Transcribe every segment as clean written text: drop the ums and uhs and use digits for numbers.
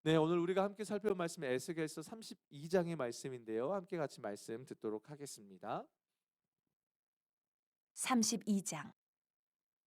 네, 오늘 우리가 함께 살펴볼 말씀은 에스겔서 32장의 말씀인데요. 함께 같이 말씀 듣도록 하겠습니다. 32장.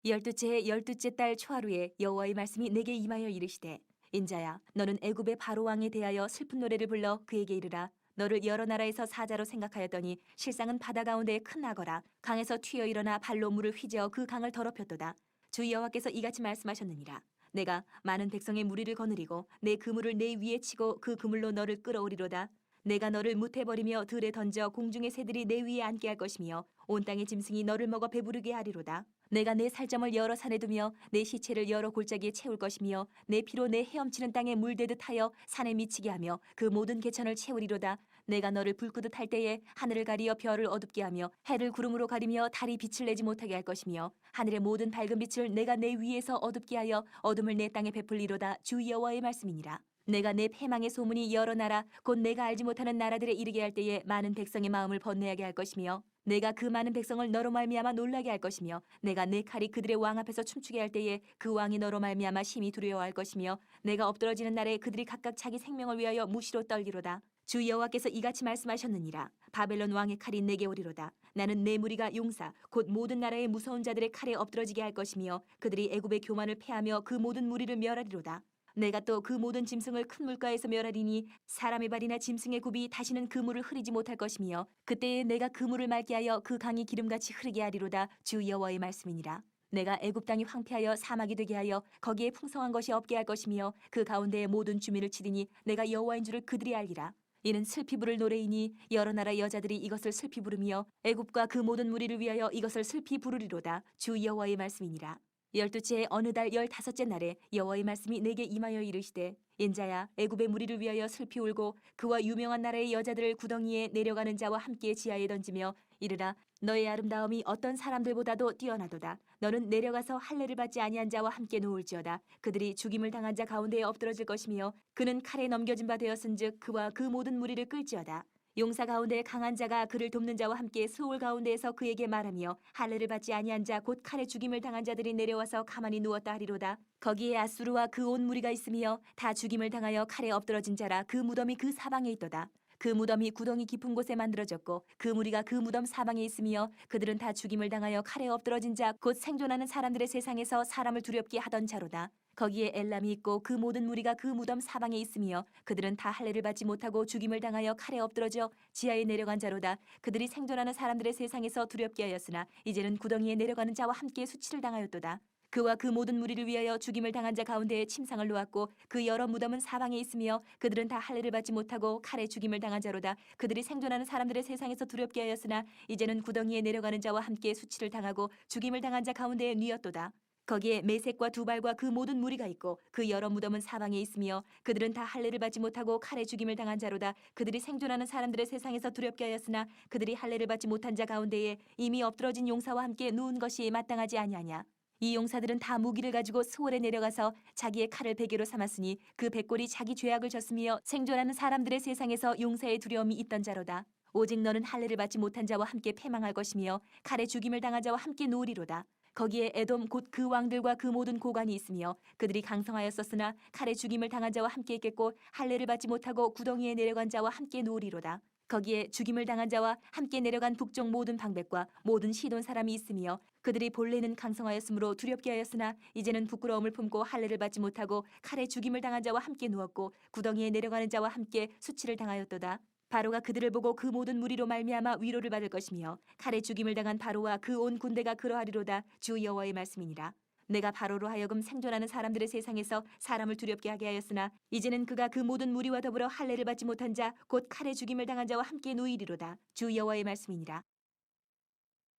열두째 해 열두째 달 초하루에 여호와의 말씀이 내게 임하여 이르시되, 인자야, 너는 애굽의 바로 왕에 대하여 슬픈 노래를 불러 그에게 이르라. 너를 여러 나라에서 사자로 생각하였더니 실상은 바다 가운데에 큰 악어라. 강에서 튀어 일어나 발로 물을 휘저어 그 강을 더럽혔도다. 주 여호와께서 이같이 말씀하셨느니라. 내가 많은 백성의 무리를 거느리고 내 그물을 내 위에 치고 그 그물로 너를 끌어오리로다. 내가 너를 무태버리며 들에 던져 공중의 새들이 내 위에 앉게 할 것이며 온 땅의 짐승이 너를 먹어 배부르게 하리로다. 내가 내 살점을 여러 산에 두며 내 시체를 여러 골짜기에 채울 것이며 내 피로 내 헤엄치는 땅에 물대듯 하여 산에 미치게 하며 그 모든 개천을 채우리로다. 내가 너를 불끄듯 할 때에 하늘을 가리어 별을 어둡게 하며 해를 구름으로 가리며 달이 빛을 내지 못하게 할 것이며 하늘의 모든 밝은 빛을 내가 내 위에서 어둡게 하여 어둠을 내 땅에 베풀리로다. 주 여호와의 말씀이니라. 내가 내 패망의 소문이 여러 나라 곧 내가 알지 못하는 나라들에 이르게 할 때에 많은 백성의 마음을 번뇌하게 할 것이며 내가 그 많은 백성을 너로 말미암아 놀라게 할 것이며 내가 내 칼이 그들의 왕 앞에서 춤추게 할 때에 그 왕이 너로 말미암아 심히 두려워할 것이며 내가 엎드러지는 날에 그들이 각각 자기 생명을 위하여 무시로 떨리로다. 주 여호와께서 이같이 말씀하셨느니라. 바벨론 왕의 칼이 내게 오리로다. 나는 내 무리가 용사 곧 모든 나라의 무서운 자들의 칼에 엎드러지게 할 것이며 그들이 애굽의 교만을 패하며 그 모든 무리를 멸하리로다. 내가 또 그 모든 짐승을 큰 물가에서 멸하리니 사람의 발이나 짐승의 굽이 다시는 그 물을 흐리지 못할 것이며 그때에 내가 그 물을 맑게 하여 그 강이 기름같이 흐르게 하리로다. 주 여호와의 말씀이니라. 내가 애굽 땅이 황폐하여 사막이 되게 하여 거기에 풍성한 것이 없게 할 것이며 그 가운데의 모든 주민을 치리니 내가 여호와인 줄을 그들이 알리라. 이는 슬피 부를 노래이니 여러 나라 여자들이 이것을 슬피 부르며 애굽과 그 모든 무리를 위하여 이것을 슬피 부르리로다. 주 여호와의 말씀이니라. 열두째 해 어느 달 15째 날에 여호와의 말씀이 내게 임하여 이르시되, 인자야, 애굽의 무리를 위하여 슬피 울고 그와 유명한 나라의 여자들을 구덩이에 내려가는 자와 함께 지하에 던지며 이르라. 너의 아름다움이 어떤 사람들보다도 뛰어나도다. 너는 내려가서 할례를 받지 아니한 자와 함께 누울지어다. 그들이 죽임을 당한 자 가운데에 엎드러질 것이며 그는 칼에 넘겨진 바 되었은즉 그와 그 모든 무리를 끌지어다. 용사 가운데 강한 자가 그를 돕는 자와 함께 수월 가운데에서 그에게 말하며 할례를 받지 아니한 자 곧 칼에 죽임을 당한 자들이 내려와서 가만히 누웠다 하리로다. 거기에 아수르와 그 온 무리가 있으며 다 죽임을 당하여 칼에 엎드러진 자라. 그 무덤이 그 사방에 있도다. 그 무덤이 구덩이 깊은 곳에 만들어졌고 그 무리가 그 무덤 사방에 있으며 그들은 다 죽임을 당하여 칼에 엎드러진 자 곧 생존하는 사람들의 세상에서 사람을 두렵게 하던 자로다. 거기에 엘람이 있고 그 모든 무리가 그 무덤 사방에 있으며 그들은 다 할례를 받지 못하고 죽임을 당하여 칼에 엎드러져 지하에 내려간 자로다. 그들이 생존하는 사람들의 세상에서 두렵게 하였으나 이제는 구덩이에 내려가는 자와 함께 수치를 당하였도다. 그와 그 모든 무리를 위하여 죽임을 당한 자 가운데에 침상을 놓았고 그 여러 무덤은 사방에 있으며 그들은 다 할례를 받지 못하고 칼에 죽임을 당한 자로다. 그들이 생존하는 사람들의 세상에서 두렵게 하였으나 이제는 구덩이에 내려가는 자와 함께 수치를 당하고 죽임을 당한 자 가운데에 뉘었도다. 거기에 메색과 두발과 그 모든 무리가 있고 그 여러 무덤은 사방에 있으며 그들은 다 할례를 받지 못하고 칼에 죽임을 당한 자로다. 그들이 생존하는 사람들의 세상에서 두렵게 하였으나 그들이 할례를 받지 못한 자 가운데에 이미 엎드러진 용사와 함께 누운 것이 마땅하지 아니하냐. 이 용사들은 다 무기를 가지고 스월에 내려가서 자기의 칼을 베개로 삼았으니 그 백골이 자기 죄악을 졌으며 생존하는 사람들의 세상에서 용사의 두려움이 있던 자로다. 오직 너는 할례를 받지 못한 자와 함께 패망할 것이며 칼에 죽임을 당한 자와 함께 누우리로다. 거기에 에돔 곧 그 왕들과 그 모든 고관이 있으며 그들이 강성하였었으나 칼에 죽임을 당한 자와 함께 있겠고 할례를 받지 못하고 구덩이에 내려간 자와 함께 누우리로다. 거기에 죽임을 당한 자와 함께 내려간 북쪽 모든 방백과 모든 시돈 사람이 있으며 그들이 본래는 강성하였으므로 두렵게 하였으나 이제는 부끄러움을 품고 할례를 받지 못하고 칼에 죽임을 당한 자와 함께 누웠고 구덩이에 내려가는 자와 함께 수치를 당하였도다. 바로가 그들을 보고 그 모든 무리로 말미암아 위로를 받을 것이며 칼에 죽임을 당한 바로와 그 온 군대가 그러하리로다. 주 여호와의 말씀이니라. 내가 바로로 하여금 생존하는 사람들의 세상에서 사람을 두렵게 하게 하였으나 이제는 그가 그 모든 무리와 더불어 할례를 받지 못한 자 곧 칼에 죽임을 당한 자와 함께 누이리로다. 주 여호와의 말씀이니라.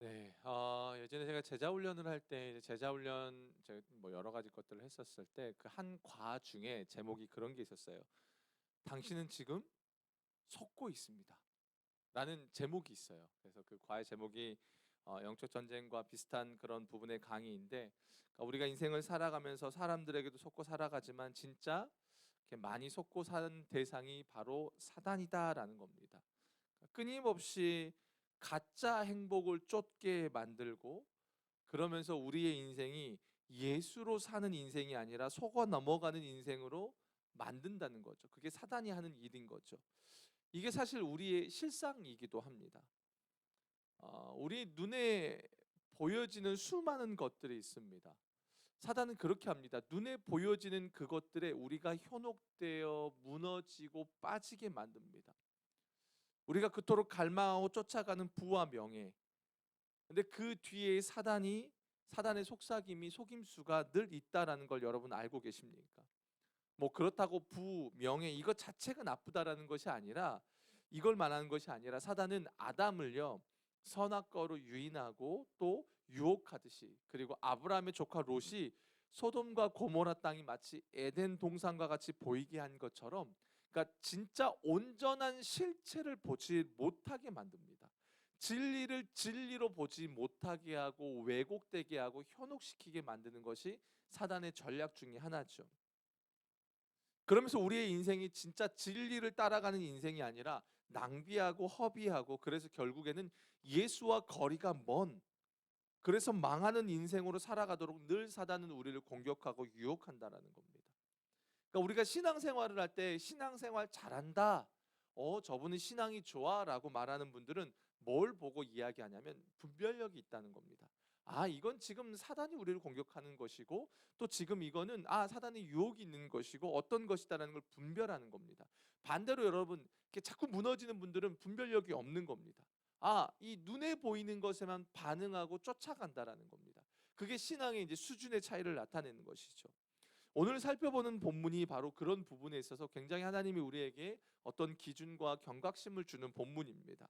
네, 예전에 제가 제자 훈련을 할 때 제자 훈련 뭐 여러 가지 것들을 했었을 때 그 한 과 중에 제목이 그런 게 있었어요. 당신은 지금 속고 있습니다. 라는 제목이 있어요. 그래서 그 과의 제목이 영적 전쟁과 비슷한 그런 부분의 강의인데, 그러니까 우리가 인생을 살아가면서 사람들에게도 속고 살아가지만 진짜 이렇게 많이 속고 사는 대상이 바로 사단이다라는 겁니다. 그러니까 끊임없이 가짜 행복을 쫓게 만들고, 그러면서 우리의 인생이 예수로 사는 인생이 아니라 속어 넘어가는 인생으로 만든다는 거죠. 그게 사단이 하는 일인 거죠. 이게 사실 우리의 실상이기도 합니다. 우리 눈에 보여지는 수많은 것들이 있습니다. 사단은 그렇게 합니다. 눈에 보여지는 그것들에 우리가 현혹되어 무너지고 빠지게 만듭니다. 우리가 그토록 갈망하고 쫓아가는 부와 명예. 근데 그 뒤에 사단의 속삭임이 속임수가 늘 있다라는 걸 여러분 알고 계십니까? 뭐 그렇다고 부, 명예 이것 자체가 나쁘다라는 것이 아니라 이걸 말하는 것이 아니라 사단은 아담을요 선악과로 유인하고 또 유혹하듯이 그리고 아브라함의 조카 롯이 소돔과 고모라 땅이 마치 에덴 동산과 같이 보이게 한 것처럼 그러니까 진짜 온전한 실체를 보지 못하게 만듭니다. 진리를 진리로 보지 못하게 하고 왜곡되게 하고 현혹시키게 만드는 것이 사단의 전략 중에 하나죠. 그러면서 우리의 인생이 진짜 진리를 따라가는 인생이 아니라 낭비하고 허비하고 그래서 결국에는 예수와 거리가 먼 그래서 망하는 인생으로 살아가도록 늘 사단은 우리를 공격하고 유혹한다라는 겁니다. 그러니까 우리가 신앙생활을 할 때 신앙생활 잘한다. 저분은 신앙이 좋아라고 말하는 분들은 뭘 보고 이야기하냐면 분별력이 있다는 겁니다. 이건 지금 사단이 우리를 공격하는 것이고 또 지금 이거는 사단의 유혹이 있는 것이고 어떤 것이다라는 걸 분별하는 겁니다. 반대로 여러분 이렇게 자꾸 무너지는 분들은 분별력이 없는 겁니다. 이 눈에 보이는 것에만 반응하고 쫓아간다라는 겁니다. 그게 신앙의 이제 수준의 차이를 나타내는 것이죠. 오늘 살펴보는 본문이 바로 그런 부분에 있어서 굉장히 하나님이 우리에게 어떤 기준과 경각심을 주는 본문입니다.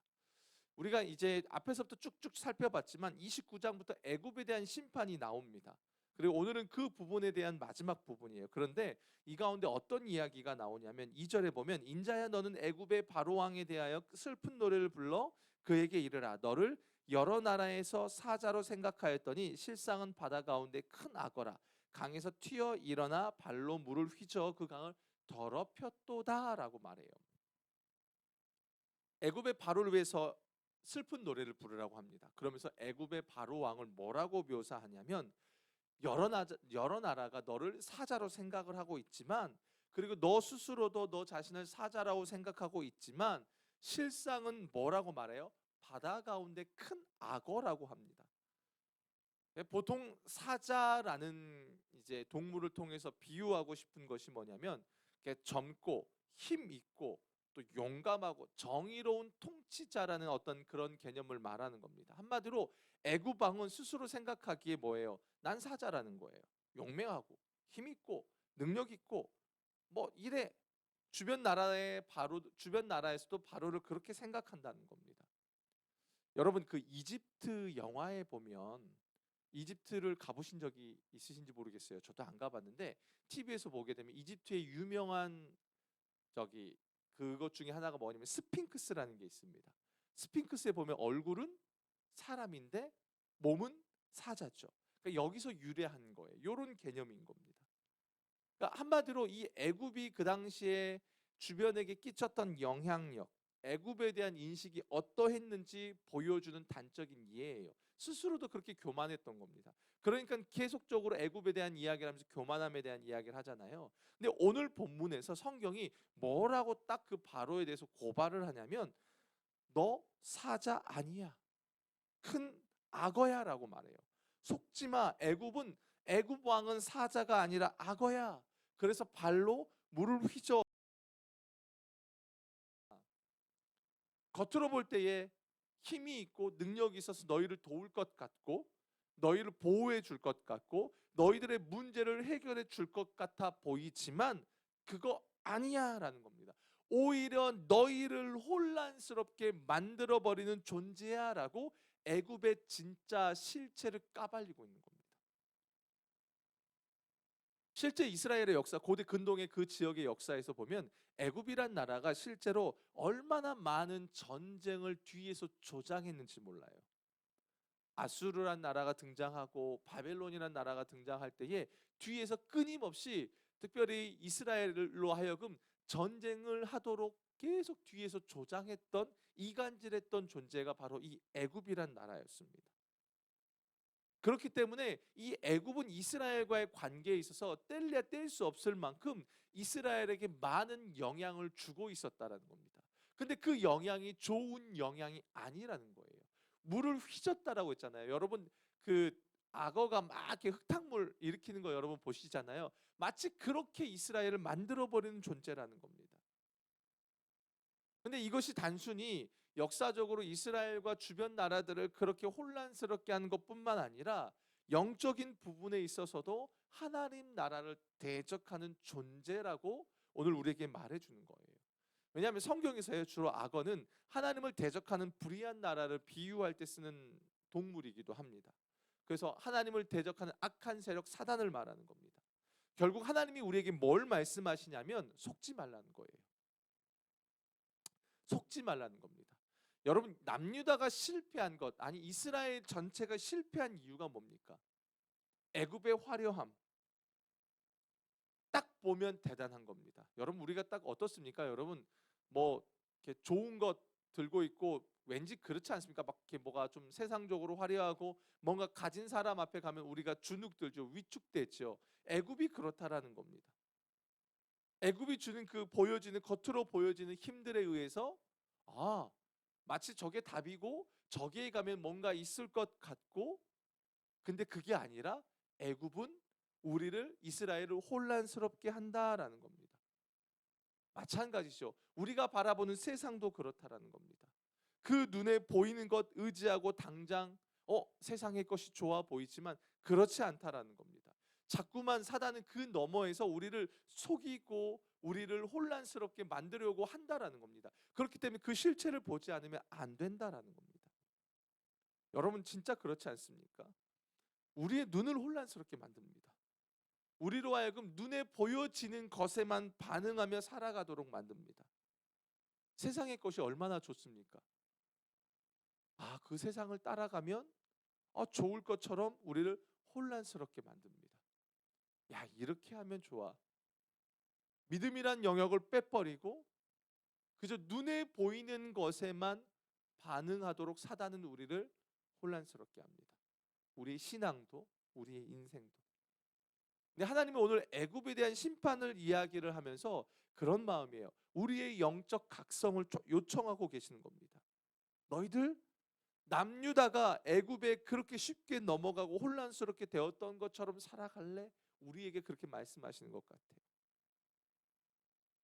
우리가 이제 앞에서부터 쭉쭉 살펴봤지만 29장부터 애굽에 대한 심판이 나옵니다. 그리고 오늘은 그 부분에 대한 마지막 부분이에요. 그런데 이 가운데 어떤 이야기가 나오냐면 2절에 보면 인자야 너는 애굽의 바로 왕에 대하여 슬픈 노래를 불러 그에게 이르라 너를 여러 나라에서 사자로 생각하였더니 실상은 바다 가운데 큰 악어라 강에서 튀어 일어나 발로 물을 휘저어 그 강을 더럽혔도다라고 말해요. 애굽의 바로를 위해서 슬픈 노래를 부르라고 합니다. 그러면서 애굽의 바로 왕을 뭐라고 묘사하냐면 여러 나라가 너를 사자로 생각을 하고 있지만 그리고 너 스스로도 너 자신을 사자라고 생각하고 있지만 실상은 뭐라고 말해요? 바다 가운데 큰 악어라고 합니다. 보통 사자라는 이제 동물을 통해서 비유하고 싶은 것이 뭐냐면 젊고 힘 있고 또 용감하고 정의로운 통치자라는 어떤 그런 개념을 말하는 겁니다. 한마디로 애굽 왕은 스스로 생각하기에 뭐예요? 난 사자라는 거예요. 용맹하고 힘 있고 능력 있고 뭐 이래 주변 나라에서도 바로를 그렇게 생각한다는 겁니다. 여러분 그 이집트 영화에 보면 이집트를 가보신 적이 있으신지 모르겠어요. 저도 안 가봤는데 TV에서 보게 되면 이집트의 유명한 저기 그것 중에 하나가 뭐냐면 스핑크스라는 게 있습니다. 스핑크스에 보면 얼굴은 사람인데 몸은 사자죠. 그러니까 여기서 유래한 거예요. 이런 개념인 겁니다. 그러니까 한마디로 이 애굽이 그 당시에 주변에게 끼쳤던 영향력, 애굽에 대한 인식이 어떠했는지 보여주는 단적인 예예요. 스스로도 그렇게 교만했던 겁니다. 그러니까 계속적으로 애굽에 대한 이야기를 하면서 교만함에 대한 이야기를 하잖아요. 근데 오늘 본문에서 성경이 뭐라고 딱 그 바로에 대해서 고발을 하냐면 너 사자 아니야. 큰 악어야라고 말해요. 속지마 애굽 왕은 사자가 아니라 악어야. 그래서 발로 물을 휘저 겉으로 볼 때에 힘이 있고 능력이 있어서 너희를 도울 것 같고 너희를 보호해 줄 것 같고 너희들의 문제를 해결해 줄 것 같아 보이지만 그거 아니야라는 겁니다. 오히려 너희를 혼란스럽게 만들어 버리는 존재야라고 애굽의 진짜 실체를 까발리고 있는 겁니다. 실제 이스라엘의 역사, 고대 근동의 그 지역의 역사에서 보면 애굽이란 나라가 실제로 얼마나 많은 전쟁을 뒤에서 조장했는지 몰라요. 아수르란 나라가 등장하고 바벨론이란 나라가 등장할 때에 뒤에서 끊임없이 특별히 이스라엘로 하여금 전쟁을 하도록 계속 뒤에서 조장했던 이간질했던 존재가 바로 이 애굽이란 나라였습니다. 그렇기 때문에 이 애굽은 이스라엘과의 관계에 있어서 뗄래야 뗄 수 없을 만큼 이스라엘에게 많은 영향을 주고 있었다라는 겁니다. 근데 그 영향이 좋은 영향이 아니라는 거예요. 물을 휘젓다라고 했잖아요. 여러분 그 악어가 막 이렇게 흙탕물 일으키는 거 여러분 보시잖아요. 마치 그렇게 이스라엘을 만들어 버리는 존재라는 겁니다. 근데 이것이 단순히 역사적으로 이스라엘과 주변 나라들을 그렇게 혼란스럽게 하는 것뿐만 아니라 영적인 부분에 있어서도 하나님 나라를 대적하는 존재라고 오늘 우리에게 말해주는 거예요. 왜냐하면 성경에서의 주로 악어는 하나님을 대적하는 불의한 나라를 비유할 때 쓰는 동물이기도 합니다. 그래서 하나님을 대적하는 악한 세력 사단을 말하는 겁니다. 결국 하나님이 우리에게 뭘 말씀하시냐면 속지 말라는 거예요. 속지 말라는 겁니다. 여러분 남유다가 실패한 것, 아니 이스라엘 전체가 실패한 이유가 뭡니까? 애굽의 화려함. 딱 보면 대단한 겁니다. 여러분 우리가 딱 어떻습니까? 여러분 뭐 이렇게 좋은 것 들고 있고 왠지 그렇지 않습니까? 막 이렇게 뭐가 좀 세상적으로 화려하고 뭔가 가진 사람 앞에 가면 우리가 주눅 들죠. 위축되죠. 애굽이 그렇다라는 겁니다. 애굽이 주는 그 보여지는 겉으로 보여지는 힘들에 의해서 아, 마치 저게 답이고 저기에 가면 뭔가 있을 것 같고, 근데 그게 아니라 애굽은 우리를 이스라엘을 혼란스럽게 한다라는 겁니다. 마찬가지죠. 우리가 바라보는 세상도 그렇다라는 겁니다. 그 눈에 보이는 것 의지하고 당장 세상의 것이 좋아 보이지만 그렇지 않다라는 겁니다. 자꾸만 사단은 그 너머에서 우리를 속이고 우리를 혼란스럽게 만들려고 한다라는 겁니다. 그렇기 때문에 그 실체를 보지 않으면 안 된다라는 겁니다. 여러분 진짜 그렇지 않습니까? 우리의 눈을 혼란스럽게 만듭니다. 우리로 하여금 눈에 보여지는 것에만 반응하며 살아가도록 만듭니다. 세상의 것이 얼마나 좋습니까? 그 세상을 따라가면 좋을 것처럼 우리를 혼란스럽게 만듭니다. 야, 이렇게 하면 좋아. 믿음이란 영역을 빼버리고 그저 눈에 보이는 것에만 반응하도록 사단은 우리를 혼란스럽게 합니다. 우리의 신앙도 우리의 인생도. 근데 하나님은 오늘 애굽에 대한 심판을 이야기를 하면서 그런 마음이에요. 우리의 영적 각성을 요청하고 계시는 겁니다. 너희들 남유다가 애굽에 그렇게 쉽게 넘어가고 혼란스럽게 되었던 것처럼 살아갈래? 우리에게 그렇게 말씀하시는 것 같아요.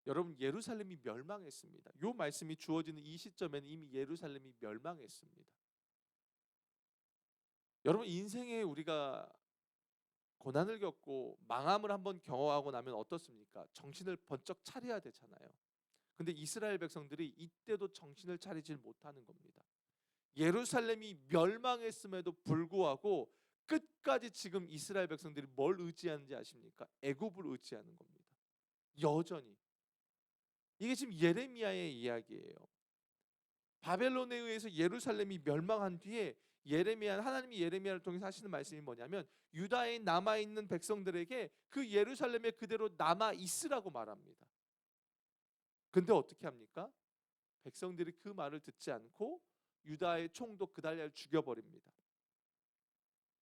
여러분 예루살렘이 멸망했습니다. 이 말씀이 주어지는 이 시점에는 이미 예루살렘이 멸망했습니다. 여러분 인생에 우리가 고난을 겪고 망함을 한번 경험하고 나면 어떻습니까? 정신을 번쩍 차려야 되잖아요. 근데 이스라엘 백성들이 이때도 정신을 차리질 못하는 겁니다. 예루살렘이 멸망했음에도 불구하고 끝까지 지금 이스라엘 백성들이 뭘 의지하는지 아십니까? 애굽을 의지하는 겁니다. 여전히. 이게 지금 예레미야의 이야기예요. 바벨론에 의해서 예루살렘이 멸망한 뒤에 하나님이 예레미야를 통해서 하시는 말씀이 뭐냐면 유다에 남아있는 백성들에게 그 예루살렘에 그대로 남아있으라고 말합니다. 근데 어떻게 합니까? 백성들이 그 말을 듣지 않고 유다의 총독 그달랴를 죽여버립니다.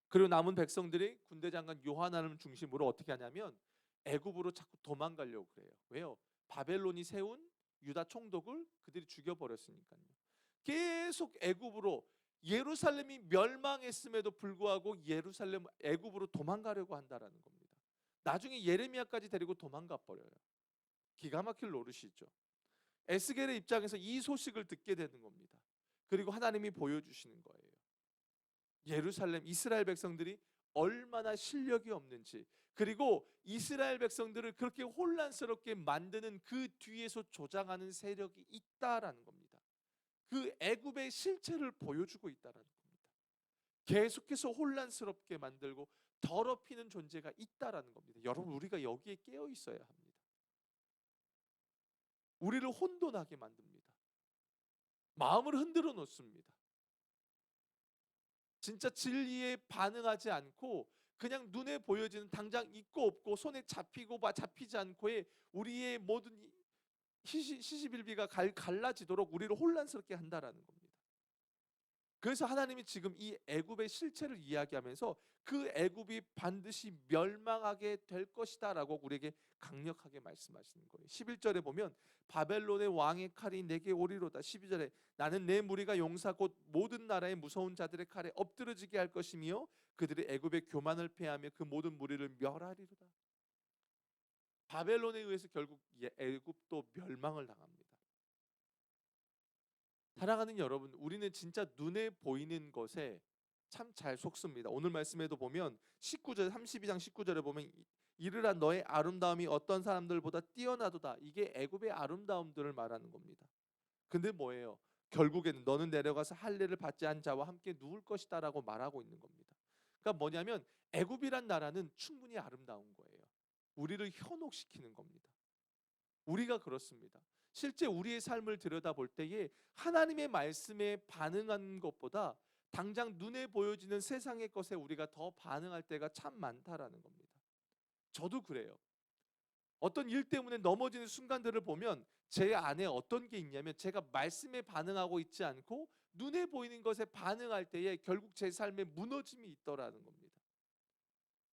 그리고 남은 백성들이 군대 장관 요하나를 중심으로 어떻게 하냐면 애굽으로 자꾸 도망가려고 그래요. 왜요? 바벨론이 세운 유다 총독을 그들이 죽여버렸으니까요. 계속 애굽으로, 예루살렘이 멸망했음에도 불구하고 애굽으로 도망가려고 한다라는 겁니다. 나중에 예레미야까지 데리고 도망가 버려요. 기가 막힐 노릇이죠. 에스겔의 입장에서 이 소식을 듣게 되는 겁니다. 그리고 하나님이 보여주시는 거예요. 이스라엘 백성들이 얼마나 실력이 없는지, 그리고 이스라엘 백성들을 그렇게 혼란스럽게 만드는 그 뒤에서 조장하는 세력이 있다라는 겁니다. 그 애굽의 실체를 보여주고 있다라는 겁니다. 계속해서 혼란스럽게 만들고 더럽히는 존재가 있다라는 겁니다. 여러분 우리가 여기에 깨어 있어야 합니다. 우리를 혼돈하게 만듭니다. 마음을 흔들어 놓습니다. 진짜 진리에 반응하지 않고 그냥 눈에 보여지는 당장 있고 없고 손에 잡히고 잡히지 않고의 우리의 모든 시시빌비가 갈라지도록 우리를 혼란스럽게 한다라는 겁니다. 그래서 하나님이 지금 이 애굽의 실체를 이야기하면서 그 애굽이 반드시 멸망하게 될 것이다라고 우리에게 강력하게 말씀하시는 거예요. 11절에 보면 바벨론의 왕의 칼이 내게 오리로다. 12절에 나는 내 무리가 용사 곧 모든 나라의 무서운 자들의 칼에 엎드러지게 할 것이며 그들이 애굽의 교만을 패하며 그 모든 무리를 멸하리로다. 바벨론에 의해서 결국 애굽도 멸망을 당합니다. 사랑하는 여러분, 우리는 진짜 눈에 보이는 것에 참 잘 속습니다. 오늘 말씀에도 보면 19절 32장 19절에 보면 이르라 너의 아름다움이 어떤 사람들보다 뛰어나도다. 이게 애굽의 아름다움들을 말하는 겁니다. 근데 뭐예요? 결국에는 너는 내려가서 할례를 받지 않은 자와 함께 누울 것이다라고 말하고 있는 겁니다. 그러니까 뭐냐면 애굽이란 나라는 충분히 아름다운 거예요. 우리를 현혹시키는 겁니다. 우리가 그렇습니다. 실제 우리의 삶을 들여다볼 때에 하나님의 말씀에 반응하는 것보다 당장 눈에 보여지는 세상의 것에 우리가 더 반응할 때가 참 많다라는 겁니다. 저도 그래요. 어떤 일 때문에 넘어지는 순간들을 보면 제 안에 어떤 게 있냐면 제가 말씀에 반응하고 있지 않고 눈에 보이는 것에 반응할 때에 결국 제 삶에 무너짐이 있더라는 겁니다.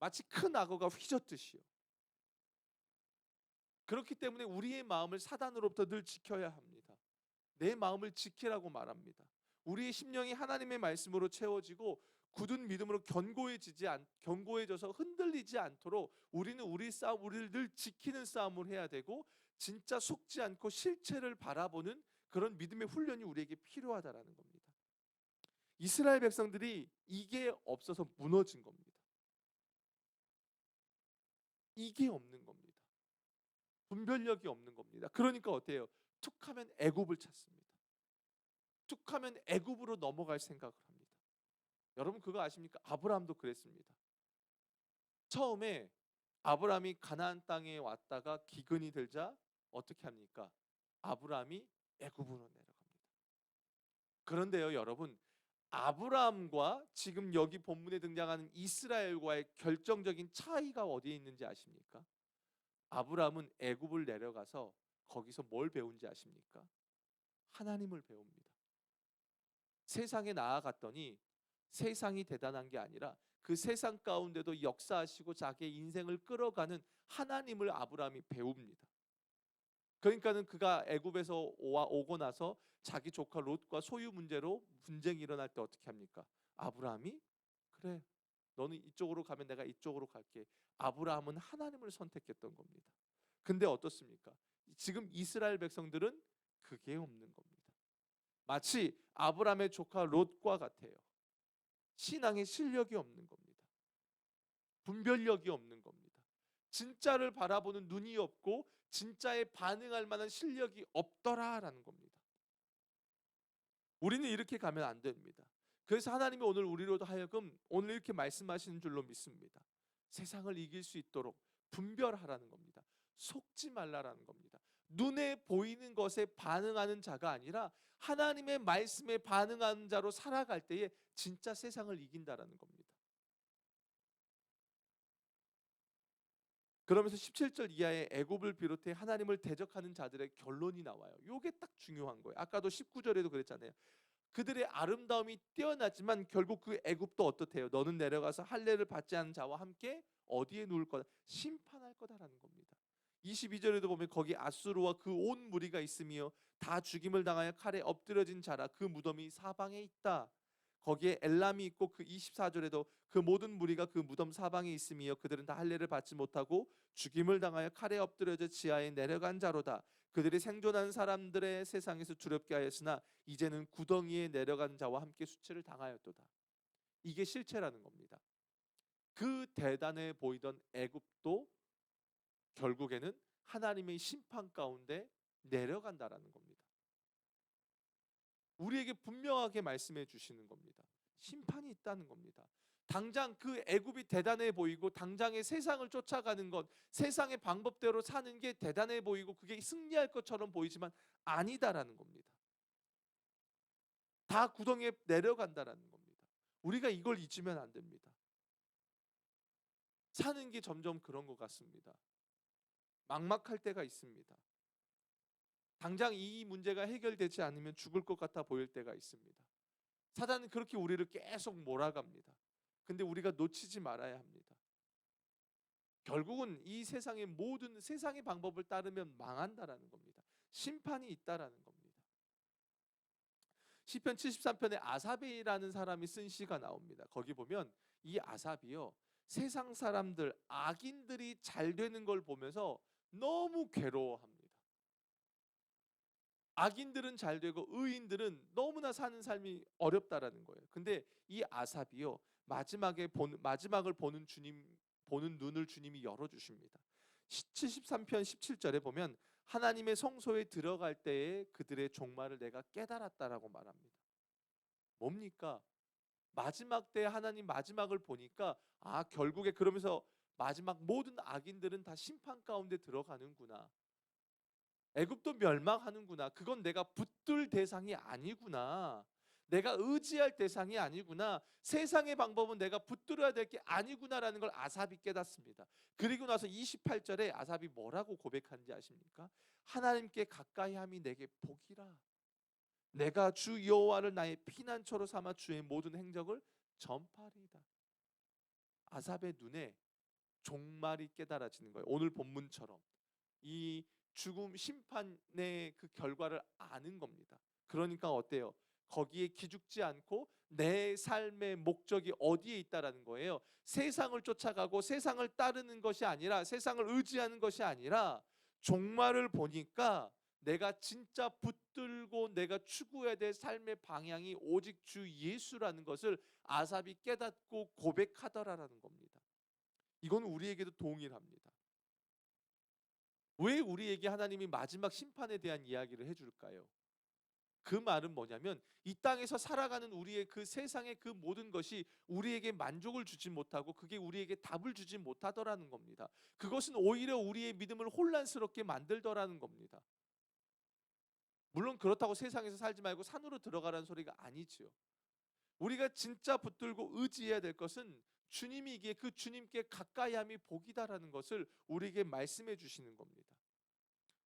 마치 큰 악어가 휘젓듯이요. 그렇기 때문에 우리의 마음을 사단으로부터 늘 지켜야 합니다. 내 마음을 지키라고 말합니다. 우리의 심령이 하나님의 말씀으로 채워지고 굳은 믿음으로 견고해져서 흔들리지 않도록 우리는 우리를 늘 지키는 싸움을 해야 되고 진짜 속지 않고 실체를 바라보는 그런 믿음의 훈련이 우리에게 필요하다라는 겁니다. 이스라엘 백성들이 이게 없어서 무너진 겁니다. 이게 없는 겁니다. 분별력이 없는 겁니다. 그러니까 어때요? 툭하면 애굽을 찾습니다. 툭하면 애굽으로 넘어갈 생각을 합니다. 여러분 그거 아십니까? 아브라함도 그랬습니다. 처음에 아브라함이 가나안 땅에 왔다가 기근이 들자 어떻게 합니까? 아브라함이 애굽으로 내려갑니다. 그런데요, 여러분, 아브라함과 지금 여기 본문에 등장하는 이스라엘과의 결정적인 차이가 어디에 있는지 아십니까? 아브라함은 애굽을 내려가서 거기서 뭘 배운지 아십니까? 하나님을 배웁니다. 세상에 나아갔더니 세상이 대단한 게 아니라 그 세상 가운데도 역사하시고 자기의 인생을 끌어가는 하나님을 아브라함이 배웁니다. 그러니까는 그가 애굽에서 오고 나서 자기 조카 롯과 소유 문제로 분쟁이 일어날 때 어떻게 합니까? 아브라함이 그래, 너는 이쪽으로 가면 내가 이쪽으로 갈게. 아브라함은 하나님을 선택했던 겁니다. 근데 어떻습니까? 지금 이스라엘 백성들은 그게 없는 겁니다. 마치 아브라함의 조카 롯과 같아요. 신앙의 실력이 없는 겁니다. 분별력이 없는 겁니다. 진짜를 바라보는 눈이 없고 진짜에 반응할 만한 실력이 없더라라는 겁니다. 우리는 이렇게 가면 안 됩니다. 그래서 하나님이 오늘 우리로도 하여금 오늘 이렇게 말씀하시는 줄로 믿습니다. 세상을 이길 수 있도록 분별하라는 겁니다. 속지 말라라는 겁니다. 눈에 보이는 것에 반응하는 자가 아니라 하나님의 말씀에 반응하는 자로 살아갈 때에 진짜 세상을 이긴다라는 겁니다. 그러면서 17절 이하의 애굽을 비롯해 하나님을 대적하는 자들의 결론이 나와요. 이게 딱 중요한 거예요. 아까도 19절에도 그랬잖아요. 그들의 아름다움이 뛰어나지만 결국 그 애굽도 어떻대요? 너는 내려가서 할례를 받지 않은 자와 함께 어디에 누울 거다? 심판할 거다라는 겁니다. 22절에도 보면 거기 아수르와 그 온 무리가 있으며 다 죽임을 당하여 칼에 엎드려진 자라 그 무덤이 사방에 있다. 거기에 엘람이 있고 그 24절에도 그 모든 무리가 그 무덤 사방에 있으며 그들은 다 할례를 받지 못하고 죽임을 당하여 칼에 엎드려져 지하에 내려간 자로다. 그들이 생존한 사람들의 세상에서 두렵게 하였으나 이제는 구덩이에 내려간 자와 함께 수치를 당하였도다. 이게 실체라는 겁니다. 그 대단해 보이던 애굽도 결국에는 하나님의 심판 가운데 내려간다라는 겁니다. 우리에게 분명하게 말씀해 주시는 겁니다. 심판이 있다는 겁니다. 당장 그 애굽이 대단해 보이고 당장의 세상을 쫓아가는 것, 세상의 방법대로 사는 게 대단해 보이고 그게 승리할 것처럼 보이지만 아니다라는 겁니다. 다 구덩이에 내려간다라는 겁니다. 우리가 이걸 잊으면 안 됩니다. 사는 게 점점 그런 것 같습니다. 막막할 때가 있습니다. 당장 이 문제가 해결되지 않으면 죽을 것 같아 보일 때가 있습니다. 사단은 그렇게 우리를 계속 몰아갑니다. 근데 우리가 놓치지 말아야 합니다. 결국은 이 세상의 모든 세상의 방법을 따르면 망한다라는 겁니다. 심판이 있다라는 겁니다. 시편 73편에 아삽이라는 사람이 쓴 시가 나옵니다. 거기 보면 이 아삽이요, 세상 사람들 악인들이 잘 되는 걸 보면서 너무 괴로워합니다. 악인들은 잘 되고 의인들은 너무나 사는 삶이 어렵다라는 거예요. 근데 이 아삽이요, 마지막을 보는 보는 눈을 주님이 열어 주십니다. 73편 17절에 보면 하나님의 성소에 들어갈 때에 그들의 종말을 내가 깨달았다라고 말합니다. 뭡니까? 마지막 때 하나님 마지막을 보니까 결국에 그러면서 마지막 모든 악인들은 다 심판 가운데 들어가는구나. 애굽도 멸망하는구나. 그건 내가 붙들 대상이 아니구나. 내가 의지할 대상이 아니구나. 세상의 방법은 내가 붙들어야 될 게 아니구나라는 걸 아삽이 깨닫습니다. 그리고 나서 28절에 아삽이 뭐라고 고백하는지 아십니까? 하나님께 가까이 함이 내게 복이라. 내가 주 여호와를 나의 피난처로 삼아 주의 모든 행적을 전파리이다. 아삽의 눈에 종말이 깨달아지는 거예요. 오늘 본문처럼 이 죽음 심판의 그 결과를 아는 겁니다. 그러니까 어때요? 거기에 기죽지 않고 내 삶의 목적이 어디에 있다라는 거예요. 세상을 쫓아가고 세상을 따르는 것이 아니라, 세상을 의지하는 것이 아니라 종말을 보니까 내가 진짜 붙들고 내가 추구해야 될 삶의 방향이 오직 주 예수라는 것을 아삽이 깨닫고 고백하더라라는 겁니다. 이건 우리에게도 동일합니다. 왜 우리에게 하나님이 마지막 심판에 대한 이야기를 해줄까요? 그 말은 뭐냐면 이 땅에서 살아가는 우리의 그 세상의 그 모든 것이 우리에게 만족을 주지 못하고 그게 우리에게 답을 주지 못하더라는 겁니다. 그것은 오히려 우리의 믿음을 혼란스럽게 만들더라는 겁니다. 물론 그렇다고 세상에서 살지 말고 산으로 들어가라는 소리가 아니지요. 우리가 진짜 붙들고 의지해야 될 것은 주님이기에 그 주님께 가까이 함이 복이다라는 것을 우리에게 말씀해 주시는 겁니다.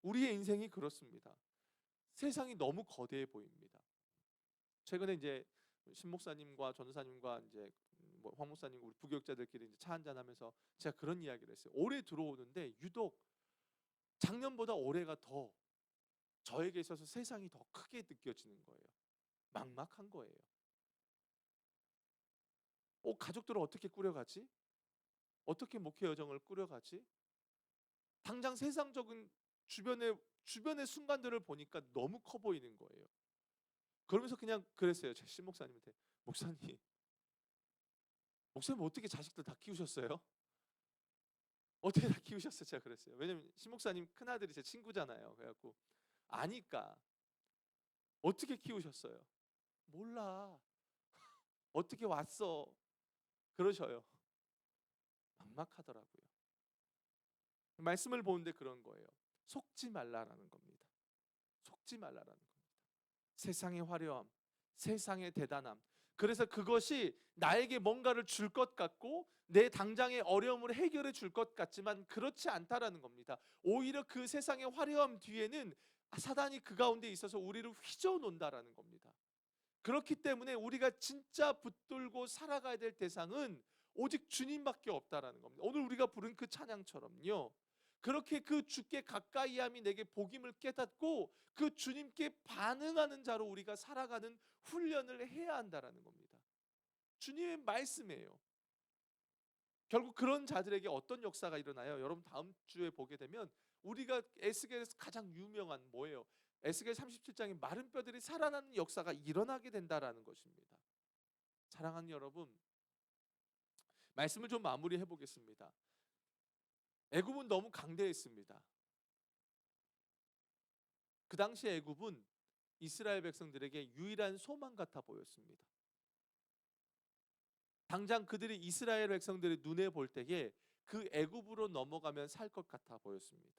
우리의 인생이 그렇습니다. 세상이 너무 거대해 보입니다. 최근에 이제 신 목사님과 전도사님과 이제 황 목사님 우리 부교육자들끼리 이제 차 한잔 하면서 제가 그런 이야기를 했어요. 올해 들어오는데 유독 작년보다 올해가 더 저에게 있어서 세상이 더 크게 느껴지는 거예요. 막막한 거예요. 가족들을 어떻게 꾸려가지? 어떻게 목회 여정을 꾸려가지? 당장 세상적인 주변의 순간들을 보니까 너무 커 보이는 거예요. 그러면서 그냥 그랬어요. 제 신 목사님한테, 목사님 어떻게 자식들 다 키우셨어요? 어떻게 다 키우셨어요? 제가 그랬어요. 왜냐면 신 목사님 큰 아들이 제 친구잖아요. 그래갖고 아니까 어떻게 키우셨어요? 몰라. 어떻게 왔어? 그러셔요. 막막하더라고요. 말씀을 보는데 그런 거예요. 속지 말라라는 겁니다. 속지 말라라는 겁니다. 세상의 화려함, 세상의 대단함. 그래서 그것이 나에게 뭔가를 줄 것 같고 내 당장의 어려움을 해결해 줄 것 같지만 그렇지 않다라는 겁니다. 오히려 그 세상의 화려함 뒤에는 사단이 그 가운데 있어서 우리를 휘저어 놓는다라는 겁니다. 그렇기 때문에 우리가 진짜 붙들고 살아가야 될 대상은 오직 주님밖에 없다라는 겁니다. 오늘 우리가 부른 그 찬양처럼요. 그렇게 그 주께 가까이 함이 내게 복임을 깨닫고 그 주님께 반응하는 자로 우리가 살아가는 훈련을 해야 한다라는 겁니다. 주님의 말씀이에요. 결국 그런 자들에게 어떤 역사가 일어나요? 여러분 다음 주에 보게 되면 우리가 에스겔에서 가장 유명한 뭐예요? 에스겔 37장에 마른 뼈들이 살아나는 역사가 일어나게 된다라는 것입니다. 사랑하는 여러분, 말씀을 좀 마무리해 보겠습니다. 애굽은 너무 강대했습니다. 그 당시 애굽은 이스라엘 백성들에게 유일한 소망 같아 보였습니다. 당장 그들이 이스라엘 백성들의 눈에 볼 때에 그 애굽으로 넘어가면 살 것 같아 보였습니다.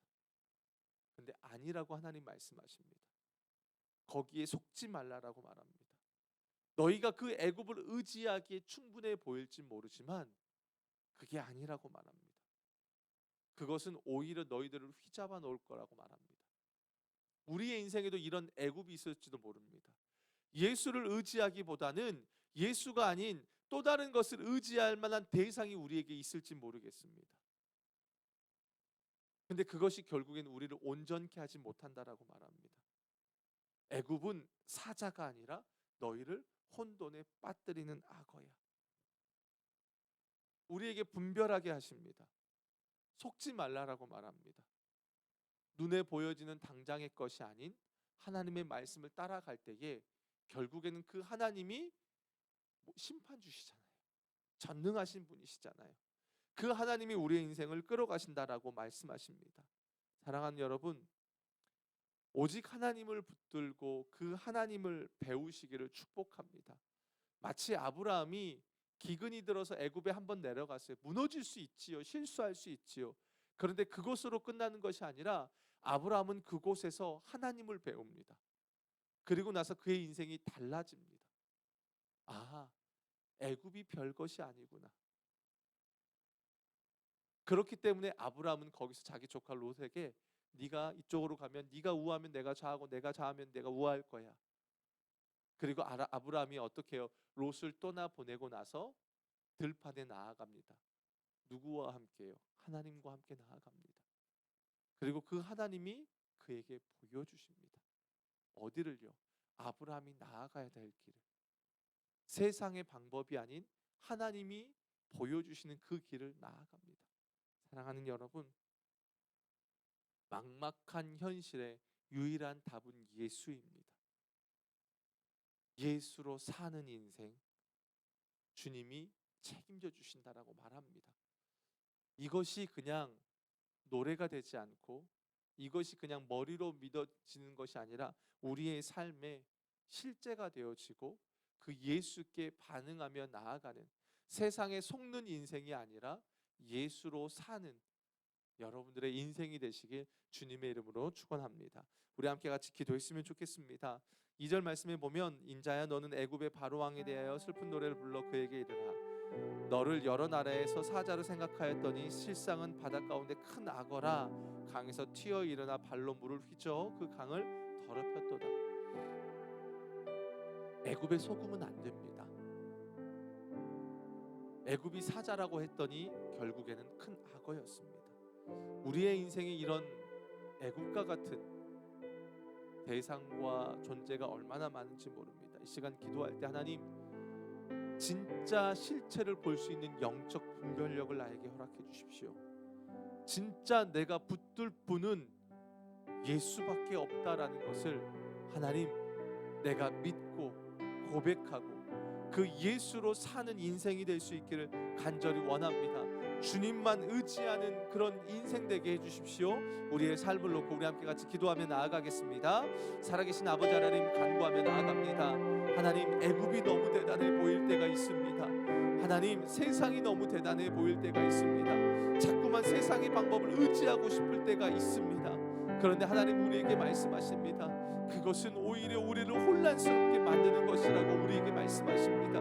근데 아니라고 하나님 말씀하십니다. 거기에 속지 말라라고 말합니다. 너희가 그 애굽을 의지하기에 충분해 보일지 모르지만 그게 아니라고 말합니다. 그것은 오히려 너희들을 휘잡아 놓을 거라고 말합니다. 우리의 인생에도 이런 애굽이 있을지도 모릅니다. 예수를 의지하기보다는 예수가 아닌 또 다른 것을 의지할 만한 대상이 우리에게 있을지 모르겠습니다. 근데 그것이 결국엔 우리를 온전케 하지 못한다라고 말합니다. 애굽은 사자가 아니라 너희를 혼돈에 빠뜨리는 악어야. 우리에게 분별하게 하십니다. 속지 말라라고 말합니다. 눈에 보여지는 당장의 것이 아닌 하나님의 말씀을 따라갈 때에 결국에는 그 하나님이 심판 주시잖아요. 전능하신 분이시잖아요. 그 하나님이 우리의 인생을 끌어가신다라고 말씀하십니다. 사랑하는 여러분, 오직 하나님을 붙들고 그 하나님을 배우시기를 축복합니다. 마치 아브라함이 기근이 들어서 애굽에 한번 내려갔어요. 무너질 수 있지요. 실수할 수 있지요. 그런데 그것으로 끝나는 것이 아니라 아브라함은 그곳에서 하나님을 배웁니다. 그리고 나서 그의 인생이 달라집니다. 아, 애굽이 별것이 아니구나. 그렇기 때문에 아브라함은 거기서 자기 조카 롯에게 네가 이쪽으로 가면 네가 우하면 내가 좌하고 내가 좌하면 내가 우할 거야. 그리고 아브라함이 어떻게 해요? 롯을 떠나 보내고 나서 들판에 나아갑니다. 누구와 함께요? 하나님과 함께 나아갑니다. 그리고 그 하나님이 그에게 보여주십니다. 어디를요? 아브라함이 나아가야 될 길을. 세상의 방법이 아닌 하나님이 보여주시는 그 길을 나아갑니다. 사랑하는 여러분, 막막한 현실의 유일한 답은 예수입니다. 예수로 사는 인생 주님이 책임져 주신다라고 말합니다. 이것이 그냥 노래가 되지 않고 이것이 그냥 머리로 믿어지는 것이 아니라 우리의 삶의 실제가 되어지고 그 예수께 반응하며 나아가는, 세상에 속는 인생이 아니라 예수로 사는 여러분들의 인생이 되시길 주님의 이름으로 축원합니다. 우리 함께 같이 기도했으면 좋겠습니다. 2절 말씀에 보면 인자야 너는 애굽의 바로 왕에 대하여 슬픈 노래를 불러 그에게 이르라. 너를 여러 나라에서 사자로 생각하였더니 실상은 바다 가운데 큰 악어라. 강에서 튀어 일어나 발로 물을 휘저 그 강을 더럽혔도다. 애굽의 속으면 안 됩니다. 애굽이 사자라고 했더니 결국에는 큰 악어였습니다. 우리의 인생에 이런 애굽과 같은 대상과 존재가 얼마나 많은지 모릅니다. 이 시간 기도할 때 하나님 진짜 실체를 볼 수 있는 영적 분별력을 나에게 허락해 주십시오. 진짜 내가 붙들 분은 예수밖에 없다라는 것을 하나님 내가 믿고 고백하고 그 예수로 사는 인생이 될 수 있기를 간절히 원합니다. 주님만 의지하는 그런 인생 되게 해주십시오. 우리의 삶을 놓고 우리 함께 같이 기도하며 나아가겠습니다. 살아계신 아버지 하나님 간구하며 나아갑니다. 하나님 애굽이 너무 대단해 보일 때가 있습니다. 하나님 세상이 너무 대단해 보일 때가 있습니다. 자꾸만 세상의 방법을 의지하고 싶을 때가 있습니다. 그런데 하나님 우리에게 말씀하십니다. 그것은 오히려 우리를 혼란스럽게 만드는 것이라고 우리에게 말씀하십니다.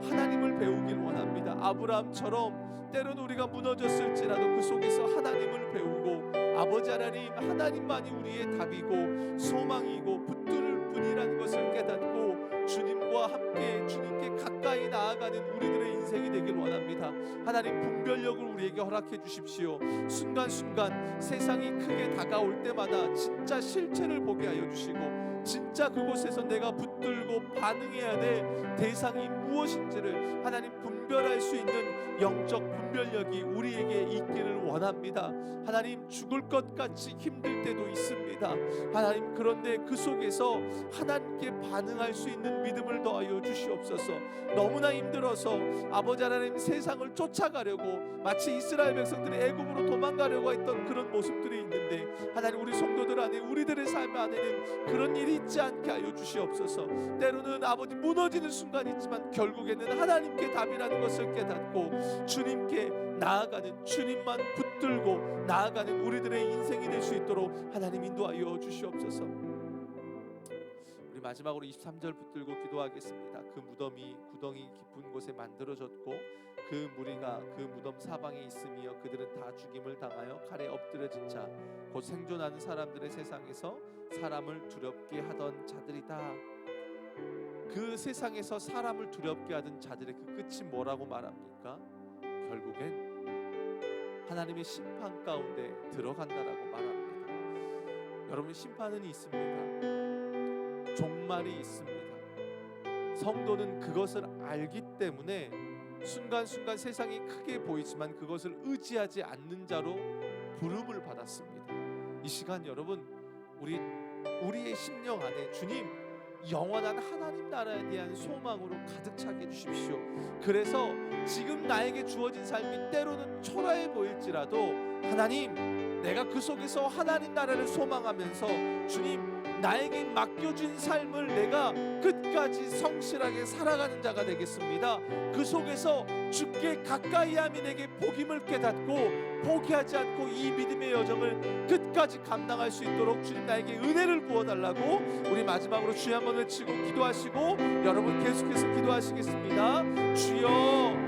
하나님을 배우길 원합니다. 아브라함처럼 때론 우리가 무너졌을지라도 그 속에서 하나님을 배우고 아버지 하나님만이 우리의 답이고 소망이고 붙들 분이라는 것을 깨닫고 주님과 함께 주님께 가까이 나아가는 우리들의 인생이 되길 원합니다. 하나님 분별력을 우리에게 허락해 주십시오. 순간순간 세상이 크게 다가올 때마다 진짜 실체를 보게 하여 주시고 진짜 그곳에서 내가 붙들고 반응해야 될 대상이 무엇인지를 하나님 분별할 수 있는 영적 분별력이 우리에게 있기를 원합니다. 하나님 죽을 것 같이 힘들 때도 있습니다. 하나님 그런데 그 속에서 하나님께 반응할 수 있는 믿음을 더하여 주시옵소서. 너무나 힘들어서 아버지 하나님 세상을 쫓아가려고 마치 이스라엘 백성들이 애굽으로 도망가려고 했던 그런 모습들이 있는데 하나님 우리 성도들 안에 우리들의 삶 안에는 그런 일이 있지 않게 하여 주시옵소서. 때로는 아버지 무너지는 순간이 있지만 결국에는 하나님께 답이라는 것을 깨닫고 주님께 나아가는, 주님만 붙들고 나아가는 우리들의 인생이 될 수 있도록 하나님 인도하여 주시옵소서. 우리 마지막으로 23절 붙들고 기도하겠습니다. 그 무덤이 구덩이 깊은 곳에 만들어졌고 그 무리가 그 무덤 사방에 있으며 그들은 다 죽임을 당하여 칼에 엎드려진 자 곧 생존하는 사람들의 세상에서 사람을 두렵게 하던 자들이다. 그 세상에서 사람을 두렵게 하던 자들의 그 끝이 뭐라고 말합니까? 결국엔 하나님의 심판 가운데 들어간다라고 말합니다. 여러분, 심판은 있습니다. 종말이 있습니다. 성도는 그것을 알기 때문에 순간순간 세상이 크게 보이지만 그것을 의지하지 않는 자로 부름을 받았습니다. 이 시간 여러분, 우리의 심령 안에 주님 영원한 하나님 나라에 대한 소망으로 가득 차게 해주십시오. 그래서 지금 나에게 주어진 삶이 때로는 초라해 보일지라도 하나님, 내가 그 속에서 하나님 나라를 소망하면서 주님 나에게 맡겨진 삶을 내가 끝까지 성실하게 살아가는 자가 되겠습니다. 그 속에서 주께 가까이함이 내게 복임을 깨닫고 포기하지 않고 이 믿음의 여정을 끝까지 감당할 수 있도록 주님 나에게 은혜를 부어달라고 우리 마지막으로 주여 한번 외치고 기도하시고 여러분 계속해서 기도하시겠습니다. 주여